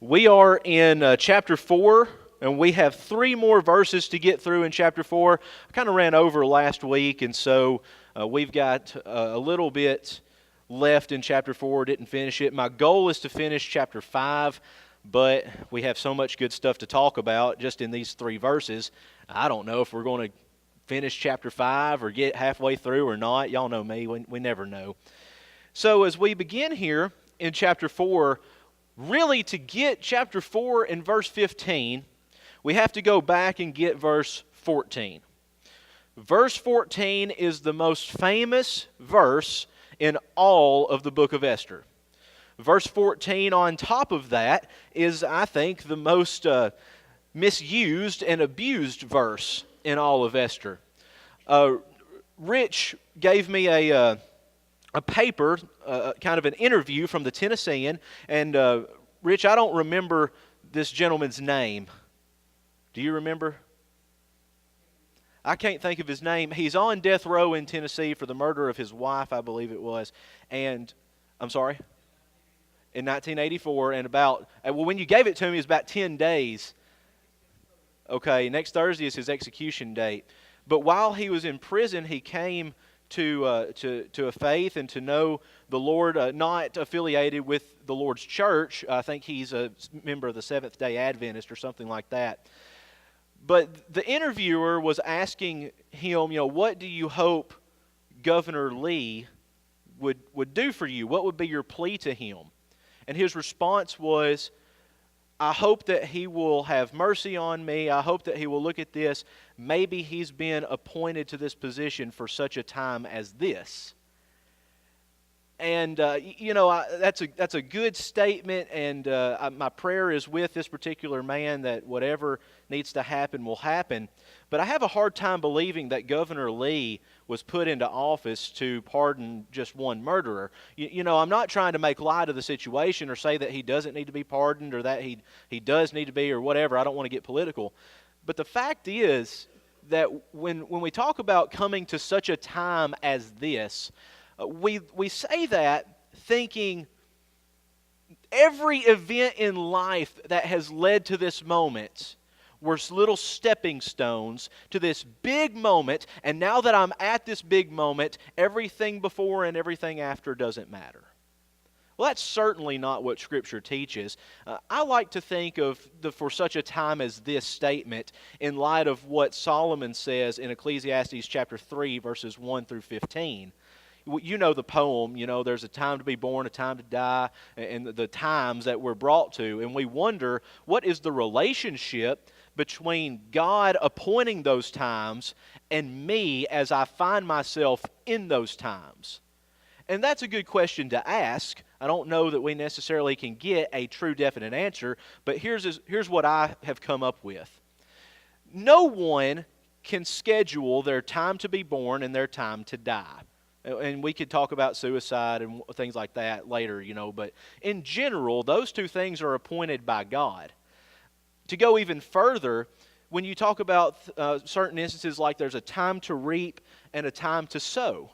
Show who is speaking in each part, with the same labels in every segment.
Speaker 1: We are in chapter 4, and we have 3 more verses to get through in chapter 4. I kind of ran over last week, and so we've got a little bit left in chapter 4, didn't finish it. My goal is to finish chapter 5, but we have so much good stuff to talk about just in these 3 verses. I don't know if we're going to finish chapter 5 or get halfway through or not. Y'all know me, we never know. So as we begin here in chapter 4, really, to get chapter 4 and verse 15, we have to go back and get verse 14. Verse 14 is the most famous verse in all of the book of Esther. Verse 14 on top of that is, I think, the most misused and abused verse in all of Esther. Rich gave me a paper, kind of an interview from the Tennessean, and Rich, I don't remember this gentleman's name. Do you remember? I can't think of his name. He's on death row in Tennessee for the murder of his wife, I believe it was, and, I'm sorry? In 1984, and when you gave it to me, it was about 10 days. Okay, next Thursday is his execution date. But while he was in prison, he came to a faith and to know the Lord, not affiliated with the Lord's church. I think he's a member of the Seventh-day Adventist or something like that. But the interviewer was asking him, what do you hope Governor Lee would do for you? What would be your plea to him? And his response was, I hope that he will have mercy on me. I hope that he will look at this. Maybe he's been appointed to this position for such a time as this. And, that's a good statement, and my prayer is with this particular man that whatever needs to happen will happen. But I have a hard time believing that Governor Lee was put into office to pardon just one murderer. I'm not trying to make light of the situation or say that he doesn't need to be pardoned or that he does need to be or whatever. I don't want to get political. But the fact is that when we talk about coming to such a time as this, we say that thinking every event in life that has led to this moment were little stepping stones to this big moment, and now that I'm at this big moment, everything before and everything after doesn't matter. Well, that's certainly not what Scripture teaches. I like to think of for such a time as this statement in light of what Solomon says in Ecclesiastes chapter 3, verses 1 through 15. You know the poem, there's a time to be born, a time to die, and the times that we're brought to. And we wonder, what is the relationship between God appointing those times and me as I find myself in those times? And that's a good question to ask. I don't know that we necessarily can get a true definite answer, but here's what I have come up with. No one can schedule their time to be born and their time to die. And we could talk about suicide and things like that later, but in general, those two things are appointed by God. To go even further, when you talk about certain instances like there's a time to reap and a time to sow,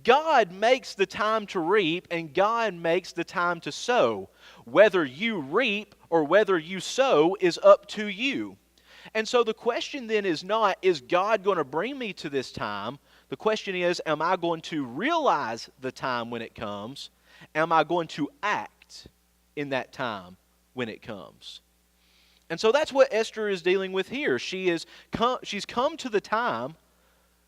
Speaker 1: God makes the time to reap and God makes the time to sow. Whether you reap or whether you sow is up to you. And so the question then is not, is God going to bring me to this time? The question is, am I going to realize the time when it comes? Am I going to act in that time when it comes? And so that's what Esther is dealing with here. She's come to the time,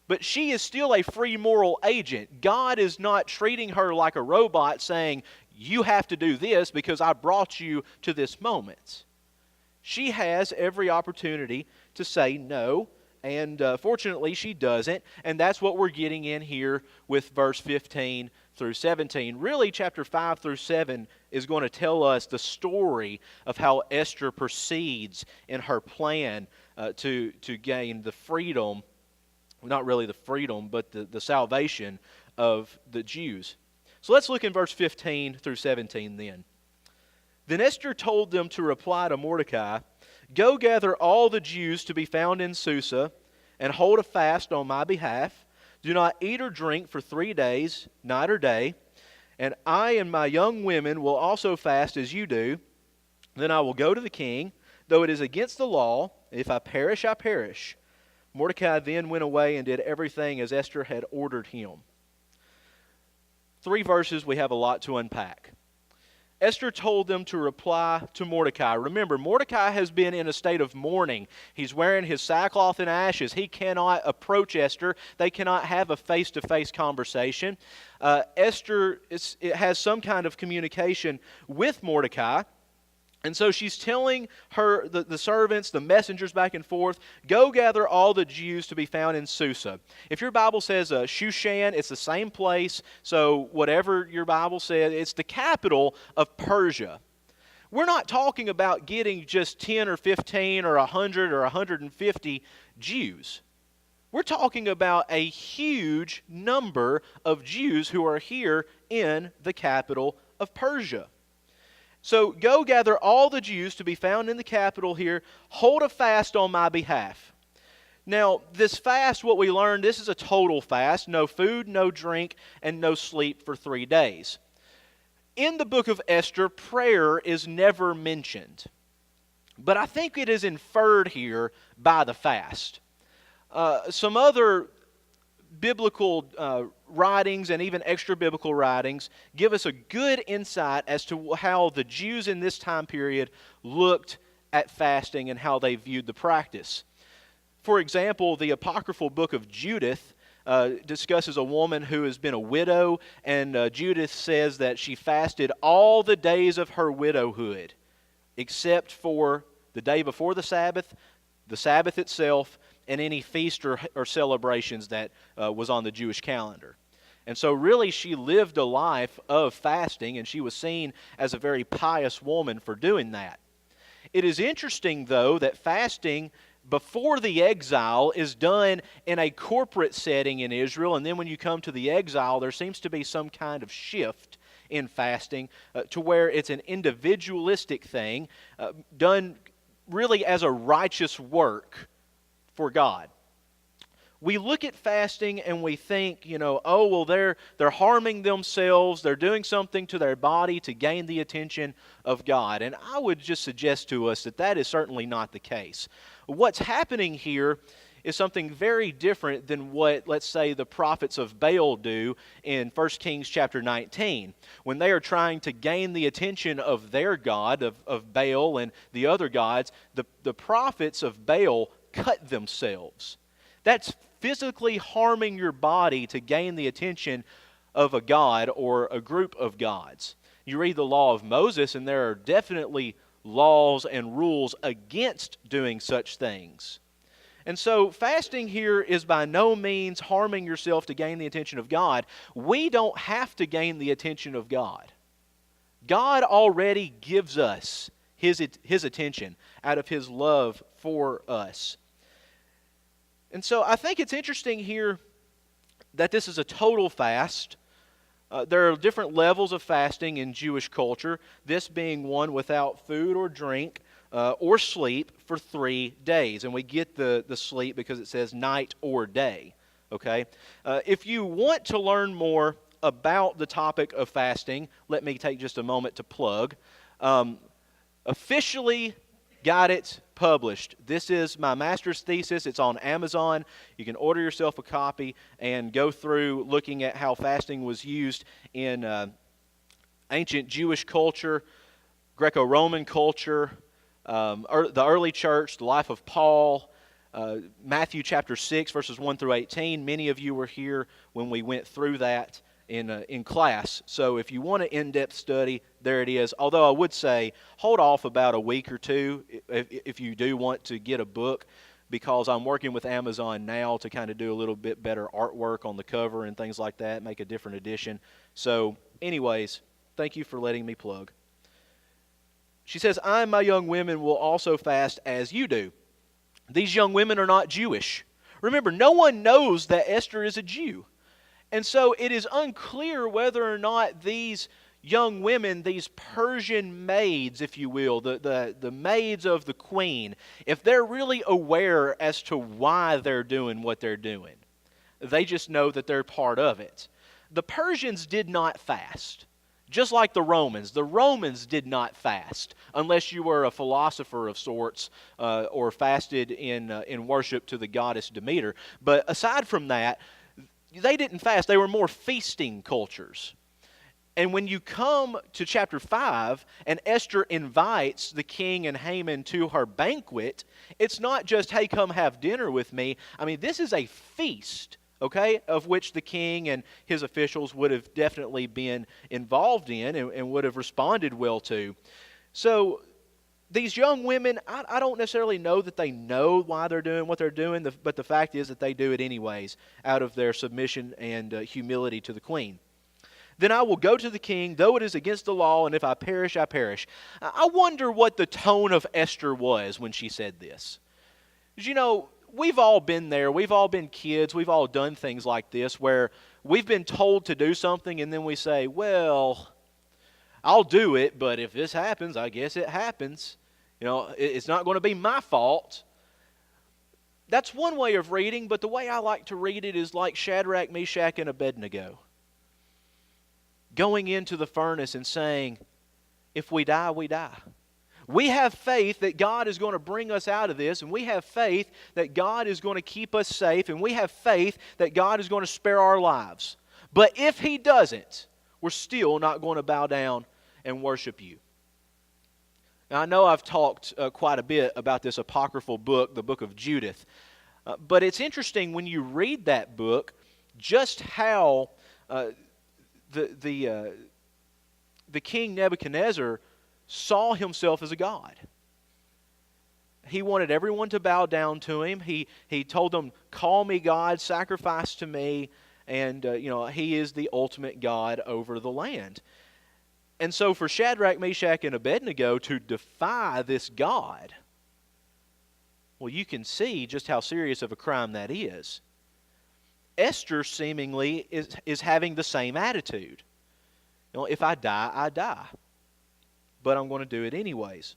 Speaker 1: but she is still a free moral agent. God is not treating her like a robot saying, you have to do this because I brought you to this moment. She has every opportunity to say no, and fortunately she doesn't, and that's what we're getting in here with verse 15 through 17. Really, chapter 5 through 7 is going to tell us the story of how Esther proceeds in her plan to gain the freedom, not really the freedom, but the salvation of the Jews. So let's look in verse 15 through 17 then. Then Esther told them to reply to Mordecai, "Go gather all the Jews to be found in Susa, and hold a fast on my behalf. Do not eat or drink for 3 days, night or day. And I and my young women will also fast as you do. Then I will go to the king, though it is against the law. If I perish, I perish." Mordecai then went away and did everything as Esther had ordered him. 3 verses, we have a lot to unpack. Esther told them to reply to Mordecai. Remember, Mordecai has been in a state of mourning. He's wearing his sackcloth and ashes. He cannot approach Esther. They cannot have a face-to-face conversation. Esther has some kind of communication with Mordecai. And so she's telling the servants, the messengers back and forth, "Go gather all the Jews to be found in Susa." If your Bible says Shushan, it's the same place. So whatever your Bible says, it's the capital of Persia. We're not talking about getting just 10 or 15 or 100 or 150 Jews. We're talking about a huge number of Jews who are here in the capital of Persia. So go gather all the Jews to be found in the capital here. Hold a fast on my behalf. Now, this fast, what we learned, this is a total fast. No food, no drink, and no sleep for 3 days. In the book of Esther, prayer is never mentioned. But I think it is inferred here by the fast. Some other biblical writings and even extra biblical writings give us a good insight as to how the Jews in this time period looked at fasting and how they viewed the practice. For example, the apocryphal book of Judith discusses a woman who has been a widow, and Judith says that she fasted all the days of her widowhood except for the day before the Sabbath itself, and any feast or celebrations that was on the Jewish calendar. And so really she lived a life of fasting, and she was seen as a very pious woman for doing that. It is interesting, though, that fasting before the exile is done in a corporate setting in Israel, and then when you come to the exile, there seems to be some kind of shift in fasting to where it's an individualistic thing done really as a righteous work for God. We look at fasting and we think, oh, well, they're harming themselves, they're doing something to their body to gain the attention of God. And I would just suggest to us that that is certainly not the case. What's happening here is something very different than what, let's say, the prophets of Baal do in 1 Kings chapter 19. When they are trying to gain the attention of their god, of Baal and the other gods, the prophets of Baal cut themselves. That's physically harming your body to gain the attention of a god or a group of gods. You read the law of Moses, and there are definitely laws and rules against doing such things. And so fasting here is by no means harming yourself to gain the attention of God. We don't have to gain the attention of God. God already gives us His attention out of His love for us. And so I think it's interesting here that this is a total fast. There are different levels of fasting in Jewish culture, this being one without food or drink or sleep for 3 days. And we get the sleep because it says night or day. Okay? If you want to learn more about the topic of fasting, let me take just a moment to plug. Officially got it published. This is my master's thesis. It's on Amazon. You can order yourself a copy and go through looking at how fasting was used in ancient Jewish culture, Greco-Roman culture, the early church, the life of Paul, Matthew chapter 6, verses 1 through 18. Many of you were here when we went through that in class. So if you want an in-depth study, there it is. Although I would say hold off about a week or two if you do want to get a book, because I'm working with Amazon now to kind of do a little bit better artwork on the cover and things like that, make a different edition. So anyways, thank you for letting me plug. She says, "I and my young women will also fast as you do." These young women are not Jewish. Remember, no one knows that Esther is a Jew. And so it is unclear whether or not these young women, these Persian maids, if you will, the maids of the queen, if they're really aware as to why they're doing what they're doing. They just know that they're part of it. The Persians did not fast. Just like the Romans did not fast unless you were a philosopher of sorts or fasted in worship to the goddess Demeter. But aside from that, they didn't fast. They were more feasting cultures. And when you come to chapter 5 and Esther invites the king and Haman to her banquet, it's not just, hey, come have dinner with me. I mean, this is a feast, okay, of which the king and his officials would have definitely been involved in and would have responded well to. So these young women, I don't necessarily know that they know why they're doing what they're doing, but the fact is that they do it anyways out of their submission and humility to the queen. Then I will go to the king, though it is against the law, and if I perish, I perish. I wonder what the tone of Esther was when she said this. Because, you know, we've all been there. We've all been kids. We've all done things like this where we've been told to do something, and then we say, well, I'll do it, but if this happens, I guess it happens. You know, it's not going to be my fault. That's one way of reading, but the way I like to read it is like Shadrach, Meshach, and Abednego. Going into the furnace and saying, if we die, we die. We have faith that God is going to bring us out of this, and we have faith that God is going to keep us safe, and we have faith that God is going to spare our lives. But if He doesn't, we're still not going to bow down and worship You. Now, I know I've talked quite a bit about this apocryphal book, the book of Judith, but it's interesting when you read that book just how the king Nebuchadnezzar saw himself as a god. He wanted everyone to bow down to him. He told them, call me God, sacrifice to me, and he is the ultimate God over the land. And so for Shadrach, Meshach, and Abednego to defy this God, well, you can see just how serious of a crime that is. Esther seemingly is having the same attitude. You know, if I die, I die. But I'm going to do it anyways.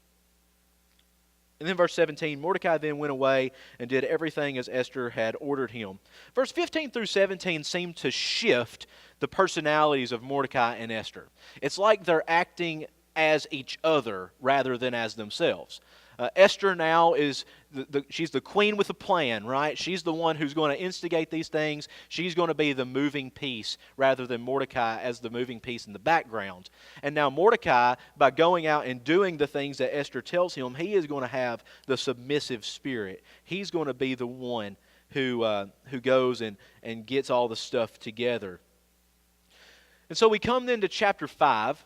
Speaker 1: And then verse 17, Mordecai then went away and did everything as Esther had ordered him. Verse 15 through 17 seem to shift the personalities of Mordecai and Esther. It's like they're acting as each other rather than as themselves. Esther now is, she's the queen with a plan, right? She's the one who's going to instigate these things. She's going to be the moving piece rather than Mordecai as the moving piece in the background. And now Mordecai, by going out and doing the things that Esther tells him, he is going to have the submissive spirit. He's going to be the one who goes and gets all the stuff together. And so we come then to chapter 5.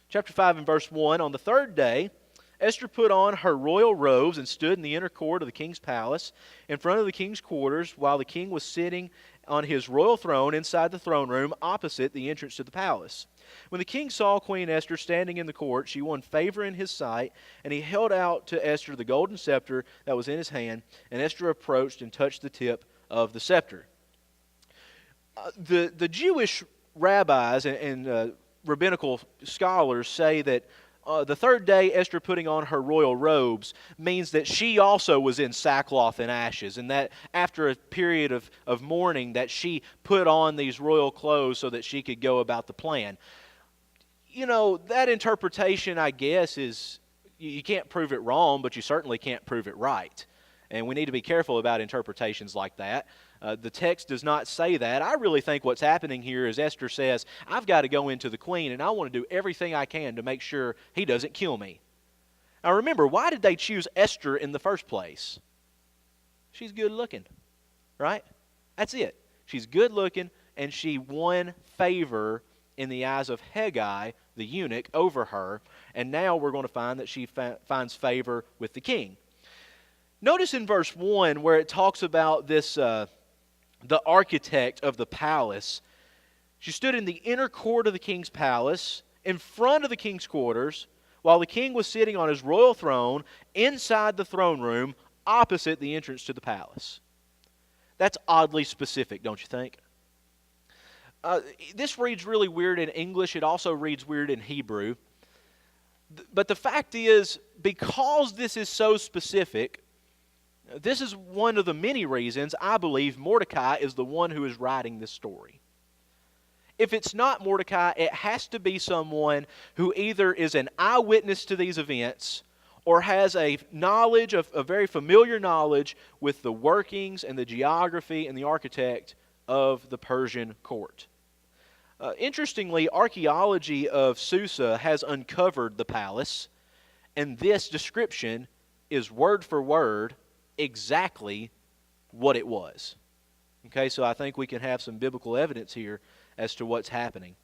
Speaker 1: Chapter 5 and verse 1, on the third day, Esther put on her royal robes and stood in the inner court of the king's palace in front of the king's quarters while the king was sitting on his royal throne inside the throne room opposite the entrance to the palace. When the king saw Queen Esther standing in the court, she won favor in his sight, and he held out to Esther the golden scepter that was in his hand, and Esther approached and touched the tip of the scepter. The Jewish rabbis and rabbinical scholars say that the third day Esther putting on her royal robes means that she also was in sackcloth and ashes, and that after a period of mourning that she put on these royal clothes so that she could go about the plan. You know, that interpretation, I guess, is, you can't prove it wrong, but you certainly can't prove it right. And we need to be careful about interpretations like that. The text does not say that. I really think what's happening here is Esther says, I've got to go into the queen, and I want to do everything I can to make sure he doesn't kill me. Now remember, why did they choose Esther in the first place? She's good looking, right? That's it. She's good looking, and she won favor in the eyes of Hegai, the eunuch, over her. And now we're going to find that she finds favor with the king. Notice in verse 1 where it talks about this, the architect of the palace. She stood in the inner court of the king's palace, in front of the king's quarters, while the king was sitting on his royal throne inside the throne room, opposite the entrance to the palace. That's oddly specific, don't you think? This reads really weird in English. It also reads weird in Hebrew. But the fact is, because this is so specific, this is one of the many reasons I believe Mordecai is the one who is writing this story. If it's not Mordecai, it has to be someone who either is an eyewitness to these events or has a knowledge, of a very familiar knowledge with the workings and the geography and the architect of the Persian court. Interestingly, archaeology of Susa has uncovered the palace, and this description is word for word exactly what it was. Okay, so I think we can have some biblical evidence here as to what's happening.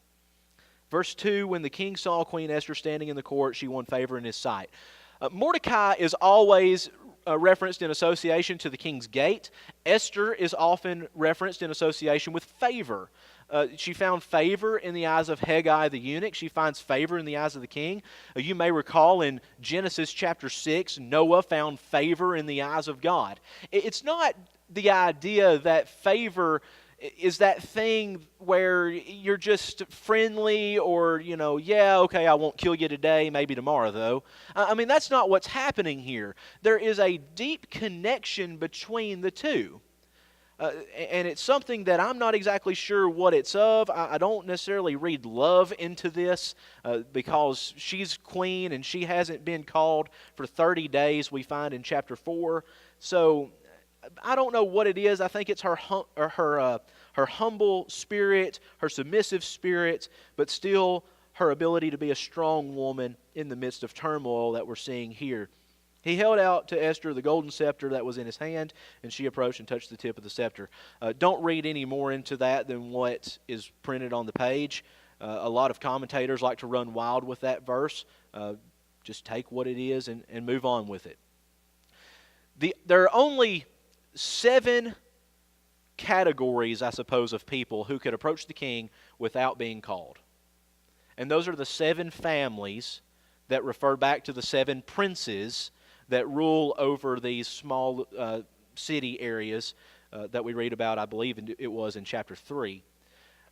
Speaker 1: Verse 2, when the king saw Queen Esther standing in the court, she won favor in his sight. Mordecai is always referenced in association to the king's gate. Esther is often referenced in association with favor. She found favor in the eyes of Haggai the eunuch. She finds favor in the eyes of the king. You may recall in Genesis chapter 6, Noah found favor in the eyes of God. It's not the idea that favor is that thing where you're just friendly or, yeah, okay, I won't kill you today, maybe tomorrow though. I mean, that's not what's happening here. There is a deep connection between the two. And it's something that I'm not exactly sure what it's of. I don't necessarily read love into this because she's queen and she hasn't been called for 30 days, we find in chapter 4. So I don't know what it is. I think it's her humble spirit, her submissive spirit, but still her ability to be a strong woman in the midst of turmoil that we're seeing here. He held out to Esther the golden scepter that was in his hand, and she approached and touched the tip of the scepter. Don't read any more into that than what is printed on the page. A lot of commentators like to run wild with that verse. Just take what it is and move on with it. There are only 7 categories, I suppose, of people who could approach the king without being called. And those are the 7 families that refer back to the 7 princes that rule over these small city areas that we read about, I believe it was in chapter 3.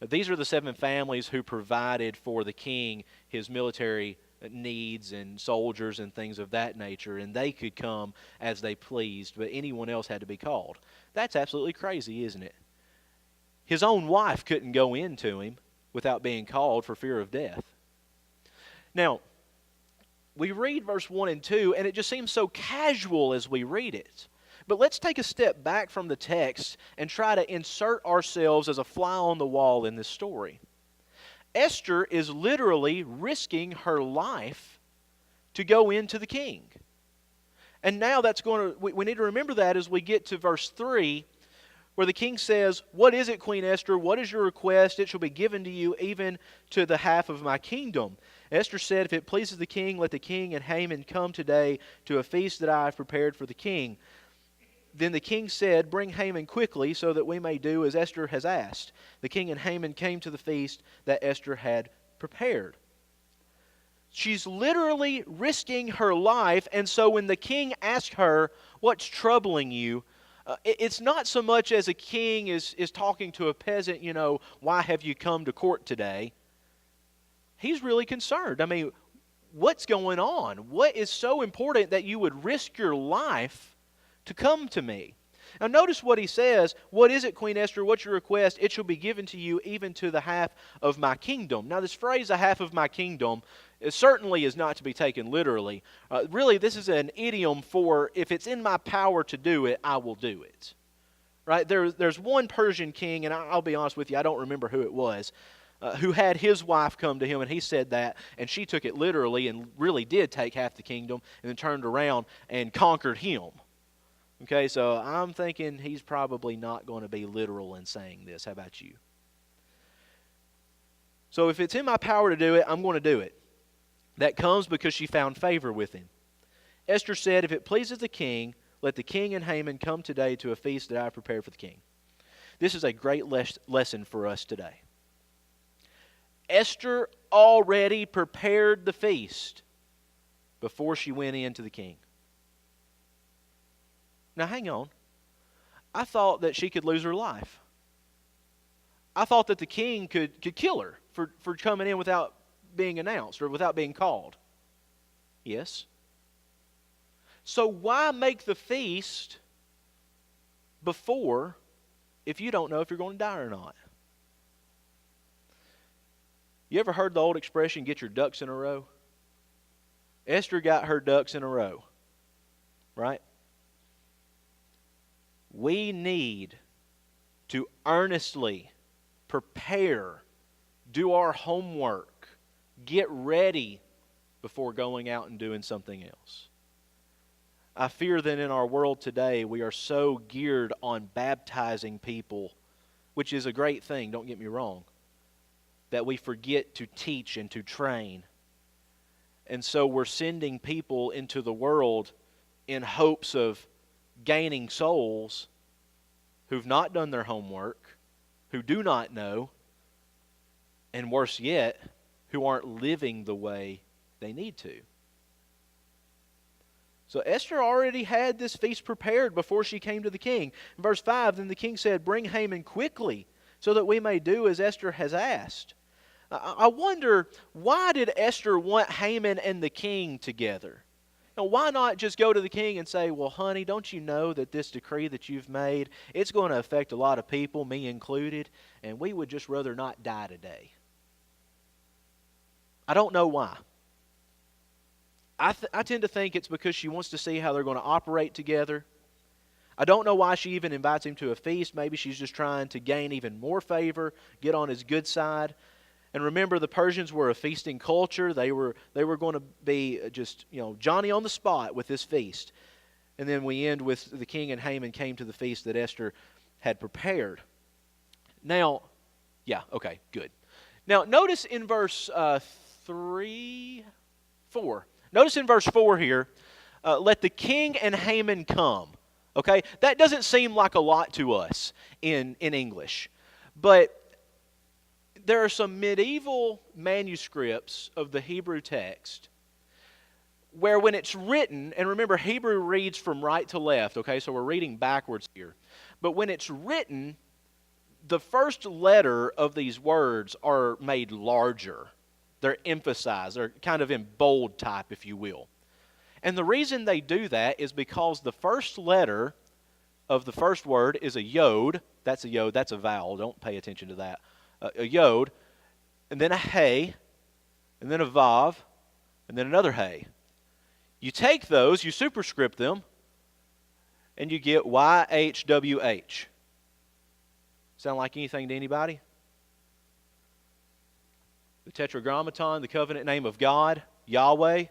Speaker 1: These are the 7 families who provided for the king his military needs and soldiers and things of that nature, and they could come as they pleased, but anyone else had to be called. That's absolutely crazy, isn't it? His own wife couldn't go into him without being called for fear of death. Now, we read verse 1 and 2, and it just seems so casual as we read it. But let's take a step back from the text and try to insert ourselves as a fly on the wall in this story. Esther is literally risking her life to go into the king. And now we need to remember that as we get to verse 3, where the king says, "What is it, Queen Esther? What is your request? It shall be given to you, even to the half of my kingdom." Esther said, "If it pleases the king, let the king and Haman come today to a feast that I have prepared for the king." Then the king said, "Bring Haman quickly, so that we may do as Esther has asked." The king and Haman came to the feast that Esther had prepared. She's literally risking her life, and so when the king asks her, "What's troubling you?" It's not so much as a king is talking to a peasant, "Why have you come to court today?" He's really concerned. I mean, what's going on? What is so important that you would risk your life to come to me? Now notice what he says. "What is it, Queen Esther? What's your request? It shall be given to you, even to the half of my kingdom." Now this phrase, "the half of my kingdom," it certainly is not to be taken literally. Really, this is an idiom for, if it's in my power to do it, I will do it. Right? There's one Persian king, and I'll be honest with you, I don't remember who it was, who had his wife come to him, and he said that, and she took it literally and really did take half the kingdom, and then turned around and conquered him. Okay, so I'm thinking he's probably not going to be literal in saying this. How about you? So if it's in my power to do it, I'm going to do it. That comes because she found favor with him. Esther said, "If it pleases the king, let the king and Haman come today to a feast that I have prepared for the king." This is a great lesson for us today. Esther already prepared the feast before she went in to the king. Now hang on. I thought that she could lose her life. I thought that the king could kill her for coming in without being announced or without being called. Yes. So why make the feast before if you don't know if you're going to die or not? You ever heard the old expression, get your ducks in a row? Esther got her ducks in a row, right? We need to earnestly prepare, do our homework, get ready before going out and doing something else. I fear that in our world today, we are so geared on baptizing people, which is a great thing, don't get me wrong, that we forget to teach and to train. And so we're sending people into the world in hopes of gaining souls who've not done their homework, who do not know, and worse yet, who aren't living the way they need to. So Esther already had this feast prepared before she came to the king. In verse 5, then the king said, bring Haman quickly, so that we may do as Esther has asked. I wonder, why did Esther want Haman and the king together? Now, why not just go to the king and say, well, honey, don't you know that this decree that you've made, it's going to affect a lot of people, me included, and we would just rather not die today? I don't know why. I tend to think it's because she wants to see how they're going to operate together. I don't know why she even invites him to a feast. Maybe she's just trying to gain even more favor, get on his good side. And remember, the Persians were a feasting culture. They were going to be just, Johnny on the spot with this feast. And then we end with the king and Haman came to the feast that Esther had prepared. Now, yeah, okay, good. Now, notice in verse 4. Notice in verse 4 here, let the king and Haman come. Okay, that doesn't seem like a lot to us in English. But there are some medieval manuscripts of the Hebrew text where when it's written, and remember Hebrew reads from right to left, okay, so we're reading backwards here. But when it's written, the first letter of these words are made larger. They're emphasized. They're kind of in bold type, if you will. And the reason they do that is because the first letter of the first word is a yod. That's a yod. That's a vowel. Don't pay attention to that. A yod, and then a hey, and then a vav, and then another hey. You take those, you superscript them, and you get YHWH. Sound like anything to anybody? The Tetragrammaton, the covenant name of God, Yahweh.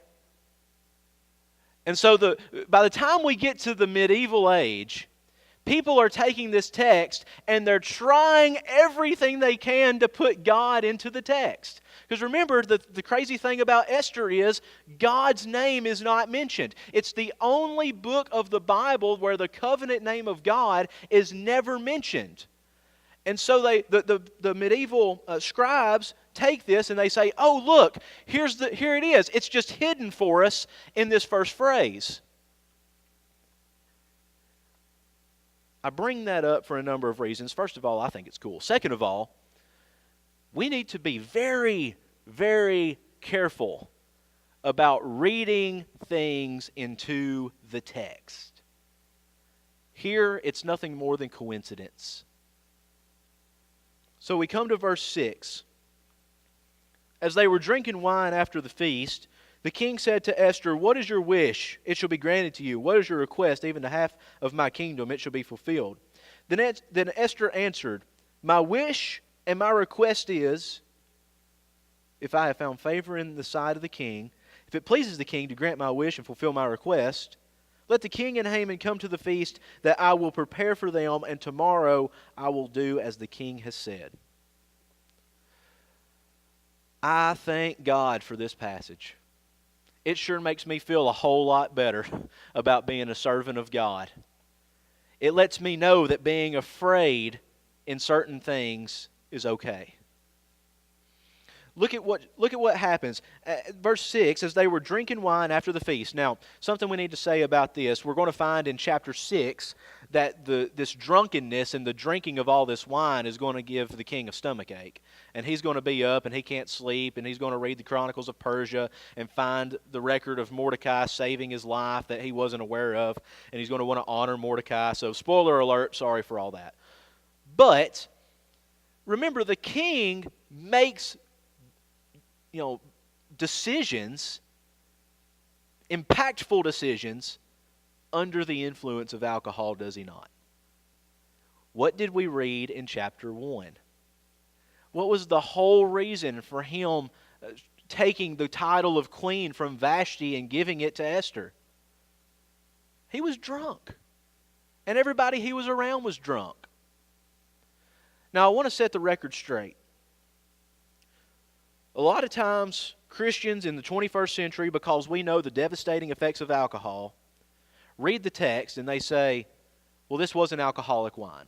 Speaker 1: And so by the time we get to the medieval age, people are taking this text and they're trying everything they can to put God into the text. Because remember, the crazy thing about Esther is God's name is not mentioned. It's the only book of the Bible where the covenant name of God is never mentioned. And so the medieval scribes take this and they say, oh, look, here it is. It's just hidden for us in this first phrase. I bring that up for a number of reasons. First of all, I think it's cool. Second of all, we need to be very, very careful about reading things into the text. Here, it's nothing more than coincidence. So we come to verse 6. As they were drinking wine after the feast, the king said to Esther, what is your wish? It shall be granted to you. What is your request? Even the half of my kingdom, it shall be fulfilled. Then Esther answered, my wish and my request is, if I have found favor in the sight of the king, if it pleases the king to grant my wish and fulfill my request, let the king and Haman come to the feast that I will prepare for them, and tomorrow I will do as the king has said. I thank God for this passage. It sure makes me feel a whole lot better about being a servant of God. It lets me know that being afraid in certain things is okay. Look at what happens. Verse 6, as they were drinking wine after the feast. Now, something we need to say about this. We're going to find in chapter 6 that this drunkenness and the drinking of all this wine is going to give the king a stomachache. And he's going to be up and he can't sleep, and he's going to read the Chronicles of Persia and find the record of Mordecai saving his life that he wasn't aware of. And he's going to want to honor Mordecai. So, spoiler alert, sorry for all that. But, remember, the king makes decisions, impactful decisions, under the influence of alcohol, does he not? What did we read in chapter 1? What was the whole reason for him taking the title of queen from Vashti and giving it to Esther? He was drunk. And everybody he was around was drunk. Now, I want to set the record straight. A lot of times, Christians in the 21st century, because we know the devastating effects of alcohol, read the text and they say, well, this wasn't alcoholic wine.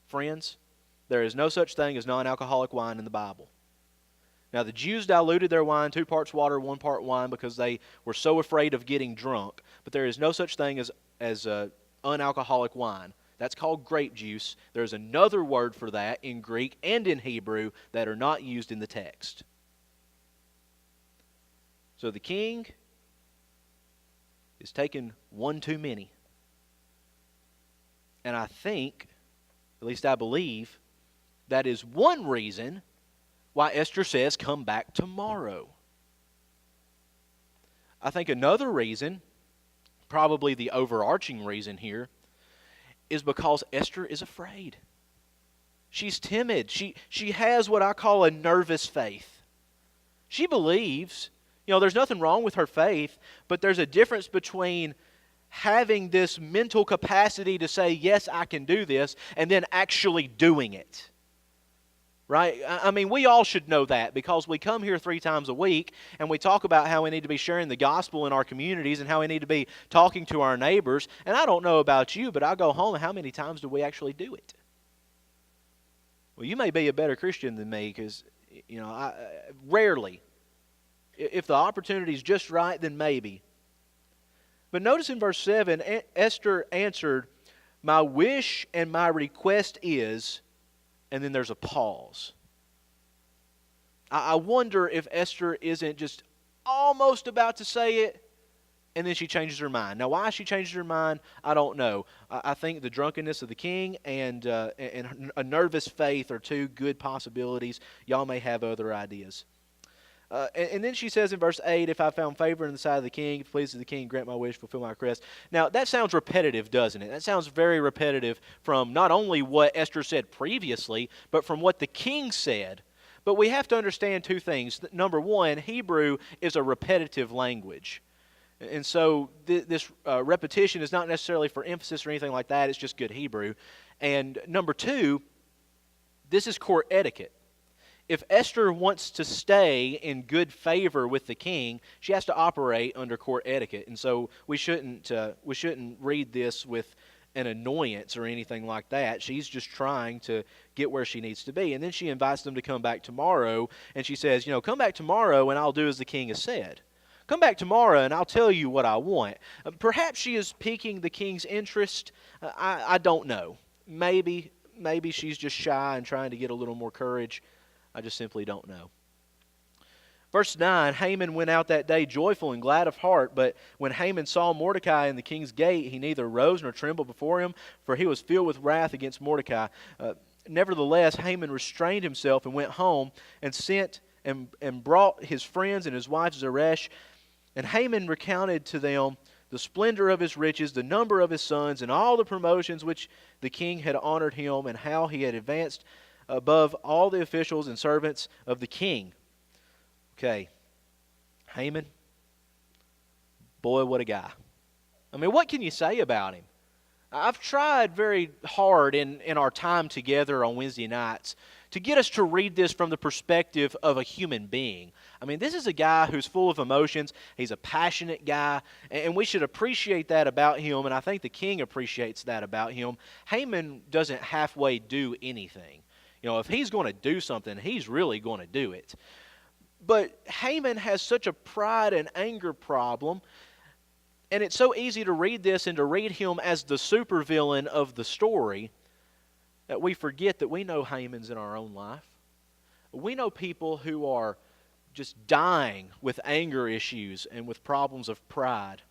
Speaker 1: Friends, there is no such thing as non-alcoholic wine in the Bible. Now, the Jews diluted their wine, 2 parts water, 1 part wine, because they were so afraid of getting drunk. But there is no such thing as unalcoholic wine. That's called grape juice. There's another word for that in Greek and in Hebrew that are not used in the text. So the king is taking one too many. And I think, at least I believe, that is one reason why Esther says, come back tomorrow. I think another reason, probably the overarching reason here, is because Esther is afraid. She's timid. She has what I call a nervous faith. She believes, there's nothing wrong with her faith, but there's a difference between having this mental capacity to say, yes, I can do this, and then actually doing it. Right? I mean, we all should know that because we come here 3 times a week and we talk about how we need to be sharing the gospel in our communities and how we need to be talking to our neighbors. And I don't know about you, but I go home and how many times do we actually do it? Well, you may be a better Christian than me because, rarely. If the opportunity is just right, then maybe. But notice in verse 7, Esther answered, my wish and my request is... And then there's a pause. I wonder if Esther isn't just almost about to say it, and then she changes her mind. Now, why she changes her mind, I don't know. I think the drunkenness of the king and a nervous faith are 2 good possibilities. Y'all may have other ideas. And then she says in verse 8, if I found favor in the sight of the king, if it pleases the king, grant my wish, fulfill my request. Now, that sounds repetitive, doesn't it? That sounds very repetitive from not only what Esther said previously, but from what the king said. But we have to understand 2 things. Number 1, Hebrew is a repetitive language. And so this repetition is not necessarily for emphasis or anything like that. It's just good Hebrew. And number 2, this is court etiquette. If Esther wants to stay in good favor with the king, she has to operate under court etiquette. And so we shouldn't read this with an annoyance or anything like that. She's just trying to get where she needs to be. And then she invites them to come back tomorrow, and she says, come back tomorrow and I'll do as the king has said. Come back tomorrow and I'll tell you what I want. Perhaps she is piquing the king's interest. I don't know. Maybe she's just shy and trying to get a little more courage. I just simply don't know. Verse 9, Haman went out that day joyful and glad of heart, but when Haman saw Mordecai in the king's gate, he neither rose nor trembled before him, for he was filled with wrath against Mordecai. Nevertheless, Haman restrained himself and went home and sent and brought his friends and his wife Zeresh. And Haman recounted to them the splendor of his riches, the number of his sons, and all the promotions which the king had honored him, and how he had advanced above all the officials and servants of the king. Okay, Haman, boy, what a guy. I mean, what can you say about him? I've tried very hard in our time together on Wednesday nights to get us to read this from the perspective of a human being. I mean, this is a guy who's full of emotions. He's a passionate guy, and we should appreciate that about him, and I think the king appreciates that about him. Haman doesn't halfway do anything. If he's going to do something, he's really going to do it. But Haman has such a pride and anger problem, and it's so easy to read this and to read him as the supervillain of the story that we forget that we know Hamans in our own life. We know people who are just dying with anger issues and with problems of pride.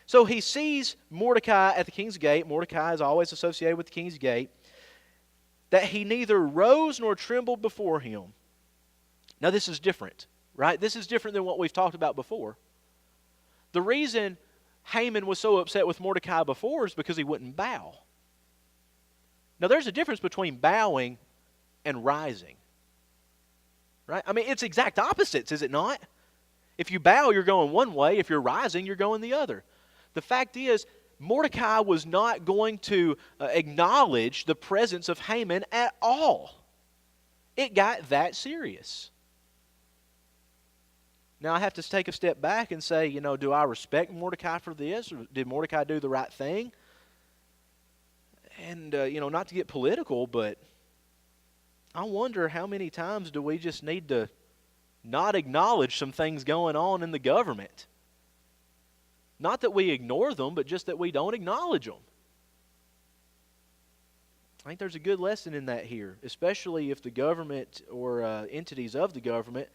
Speaker 1: So he sees Mordecai at the king's gate. Mordecai is always associated with the king's gate. That he neither rose nor trembled before him. Now this is different, right? This is different than what we've talked about before. The reason Haman was so upset with Mordecai before is because he wouldn't bow. Now there's a difference between bowing and rising. Right? I mean, it's exact opposites, is it not? If you bow, you're going one way. If you're rising, you're going the other. The fact is, Mordecai was not going to acknowledge the presence of Haman at all. It got that serious. Now, I have to take a step back and say, do I respect Mordecai for this? Or did Mordecai do the right thing? And, not to get political, but I wonder how many times do we just need to not acknowledge some things going on in the government. Not that we ignore them, but just that we don't acknowledge them. I think there's a good lesson in that here, especially if the government or entities of the government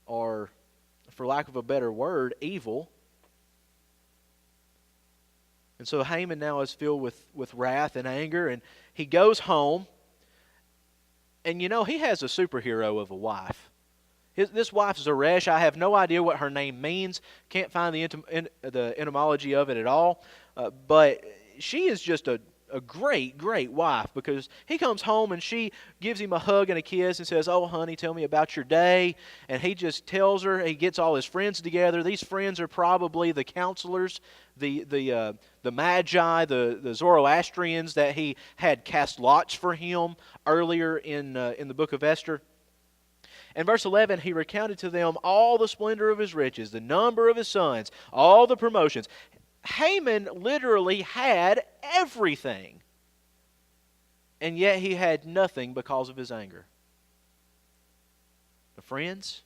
Speaker 1: are, for lack of a better word, evil. And so Haman now is filled with wrath and anger, and he goes home. And he has a superhero of a wife. This wife, Zeresh, I have no idea what her name means. Can't find the etymology of it at all. But she is just a great, great wife, because he comes home and she gives him a hug and a kiss and says, "Oh, honey, tell me about your day." And he just tells her, he gets all his friends together. These friends are probably the counselors, the Magi, the Zoroastrians that he had cast lots for him earlier in the book of Esther. In verse 11, he recounted to them all the splendor of his riches, the number of his sons, all the promotions. Haman literally had everything, and yet he had nothing because of his anger. But friends,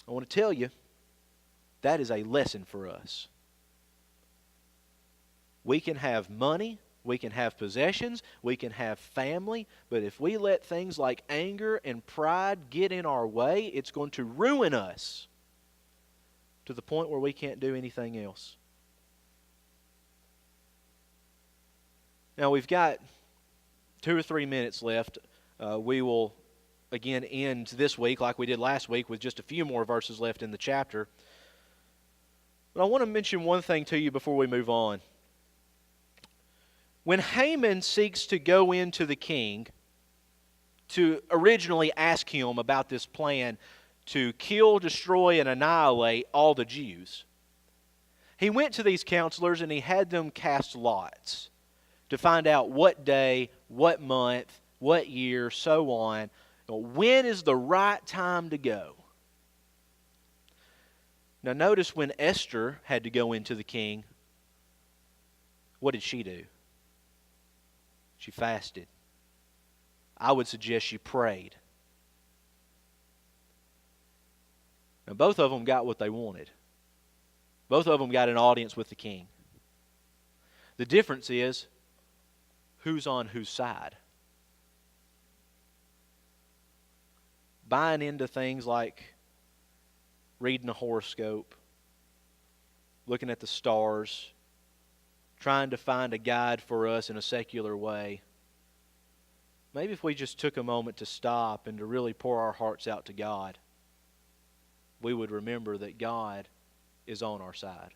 Speaker 1: I want to tell you, that is a lesson for us. We can have money, we can have possessions, we can have family, but if we let things like anger and pride get in our way, it's going to ruin us to the point where we can't do anything else. Now we've got 2 or 3 minutes left. We will again end this week like we did last week with just a few more verses left in the chapter. But I want to mention one thing to you before we move on. When Haman seeks to go into the king to originally ask him about this plan to kill, destroy, and annihilate all the Jews, he went to these counselors and he had them cast lots to find out what day, what month, what year, so on. When is the right time to go? Now notice when Esther had to go into the king, what did she do? She fasted. I would suggest she prayed. Now both of them got what they wanted. Both of them got an audience with the king. The difference is who's on whose side. Buying into things like reading a horoscope, looking at the stars, trying to find a guide for us in a secular way. Maybe if we just took a moment to stop and to really pour our hearts out to God, we would remember that God is on our side.